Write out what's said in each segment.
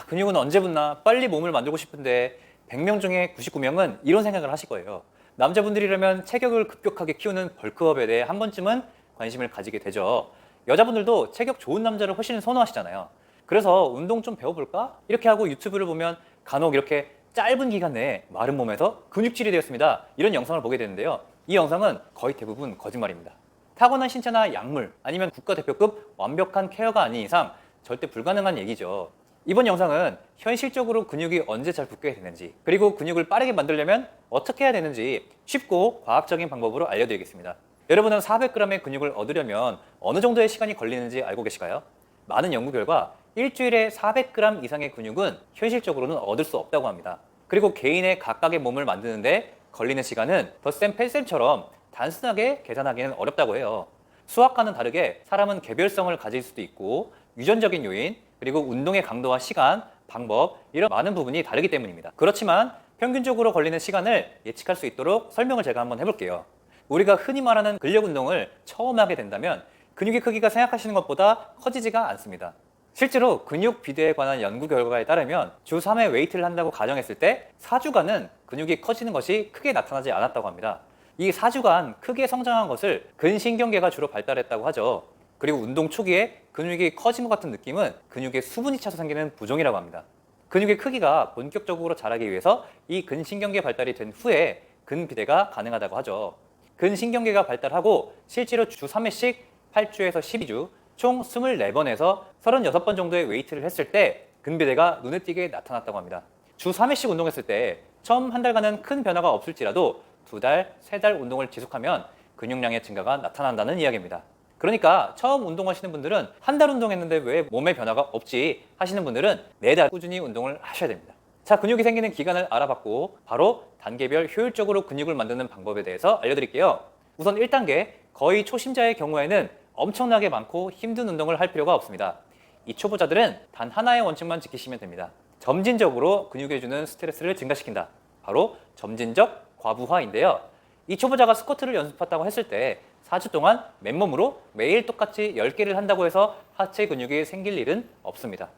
근육은 언제 붙나? 빨리 몸을 만들고 싶은데 100명 중에 99명은 이런 생각을 하실 거예요. 남자분들이라면 체격을 급격하게 키우는 벌크업에 대해 한 번쯤은 관심을 가지게 되죠. 여자분들도 체격 좋은 남자를 훨씬 선호하시잖아요. 그래서 운동 좀 배워볼까? 이렇게 하고 유튜브를 보면 간혹 이렇게 짧은 기간 내에 마른 몸에서 근육질이 되었습니다. 이런 영상을 보게 되는데요. 이 영상은 거의 대부분 거짓말입니다. 타고난 신체나 약물 아니면 국가대표급 완벽한 케어가 아닌 이상 절대 불가능한 얘기죠. 이번 영상은 현실적으로 근육이 언제 잘 붙게 되는지, 그리고 근육을 빠르게 만들려면 어떻게 해야 되는지 쉽고 과학적인 방법으로 알려드리겠습니다. 여러분은 400g의 근육을 얻으려면 어느 정도의 시간이 걸리는지 알고 계실까요? 많은 연구 결과 일주일에 400g 이상의 근육은 현실적으로는 얻을 수 없다고 합니다. 그리고 개인의 각각의 몸을 만드는데 걸리는 시간은 덧셈 뺄셈처럼 단순하게 계산하기는 어렵다고 해요. 수학과는 다르게 사람은 개별성을 가질 수도 있고 유전적인 요인, 그리고 운동의 강도와 시간, 방법 이런 많은 부분이 다르기 때문입니다. 그렇지만 평균적으로 걸리는 시간을 예측할 수 있도록 설명을 제가 한번 해볼게요. 우리가 흔히 말하는 근력 운동을 처음 하게 된다면 근육의 크기가 생각하시는 것보다 커지지가 않습니다. 실제로 근육 비대에 관한 연구 결과에 따르면 주 3회 웨이트를 한다고 가정했을 때 4주간은 근육이 커지는 것이 크게 나타나지 않았다고 합니다. 이 4주간 크게 성장한 것을 근신경계가 주로 발달했다고 하죠. 그리고 운동 초기에 근육이 커진 것 같은 느낌은 근육에 수분이 차서 생기는 부종이라고 합니다. 근육의 크기가 본격적으로 자라기 위해서 이 근신경계 발달이 된 후에 근비대가 가능하다고 하죠. 근신경계가 발달하고 실제로 주 3회씩 8주에서 12주, 총 24번에서 36번 정도의 웨이트를 했을 때 근비대가 눈에 띄게 나타났다고 합니다. 주 3회씩 운동했을 때 처음 한 달간은 큰 변화가 없을지라도 2달, 3달 운동을 지속하면 근육량의 증가가 나타난다는 이야기입니다. 그러니까 처음 운동하시는 분들은 한 달 운동했는데 왜 몸에 변화가 없지 하시는 분들은 4달 꾸준히 운동을 하셔야 됩니다. 자, 근육이 생기는 기간을 알아봤고 바로 단계별 효율적으로 근육을 만드는 방법에 대해서 알려드릴게요. 우선 1단계, 거의 초심자의 경우에는 엄청나게 많고 힘든 운동을 할 필요가 없습니다. 이 초보자들은 단 하나의 원칙만 지키시면 됩니다. 점진적으로 근육에 주는 스트레스를 증가시킨다. 바로 점진적 과부하인데요. 이 초보자가 스쿼트를 연습한다고 했을 때 4주 동안 맨몸으로 매일 똑같이 10개를 한다고 해서 하체 근육이 생길 일은 없습니다.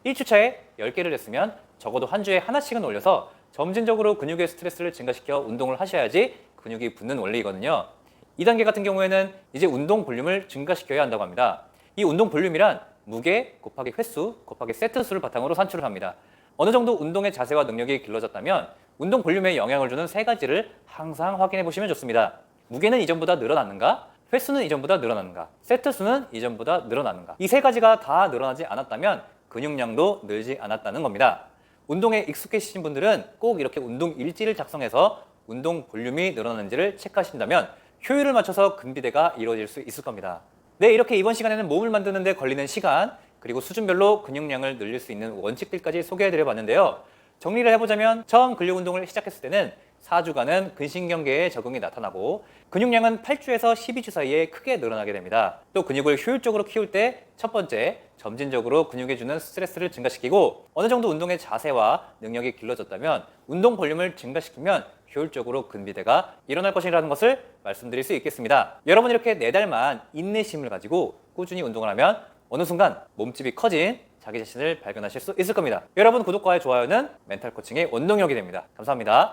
1주차에 10개를 했으면 적어도 한 주에 하나씩은 올려서 점진적으로 근육의 스트레스를 증가시켜 운동을 하셔야지 근육이 붙는 원리이거든요. 2단계 같은 경우에는 이제 운동 볼륨을 증가시켜야 한다고 합니다. 이 운동 볼륨이란 무게 곱하기 횟수 곱하기 세트 수를 바탕으로 산출을 합니다. 어느 정도 운동의 자세와 능력이 길러졌다면 운동 볼륨에 영향을 주는 3가지를 항상 확인해 보시면 좋습니다. 무게는 이전보다 늘어났는가? 횟수는 이전보다 늘어났는가? 세트 수는 이전보다 늘어났는가? 이 3가지가 다 늘어나지 않았다면 근육량도 늘지 않았다는 겁니다. 운동에 익숙해지신 분들은 꼭 이렇게 운동 일지를 작성해서 운동 볼륨이 늘어나는지를 체크하신다면 효율을 맞춰서 근비대가 이루어질 수 있을 겁니다. 네, 이렇게 이번 시간에는 몸을 만드는 데 걸리는 시간, 그리고 수준별로 근육량을 늘릴 수 있는 원칙들까지 소개해드려 봤는데요. 정리를 해보자면 처음 근력 운동을 시작했을 때는 4주간은 근신경계에 적응이 나타나고 근육량은 8주에서 12주 사이에 크게 늘어나게 됩니다. 또 근육을 효율적으로 키울 때 첫 번째, 점진적으로 근육에 주는 스트레스를 증가시키고 어느 정도 운동의 자세와 능력이 길러졌다면 운동 볼륨을 증가시키면 효율적으로 근비대가 일어날 것이라는 것을 말씀드릴 수 있겠습니다. 여러분 이렇게 4달만 인내심을 가지고 꾸준히 운동을 하면 어느 순간 몸집이 커진 자기 자신을 발견하실 수 있을 겁니다. 여러분 구독과 좋아요는 멘탈 코칭의 원동력이 됩니다. 감사합니다.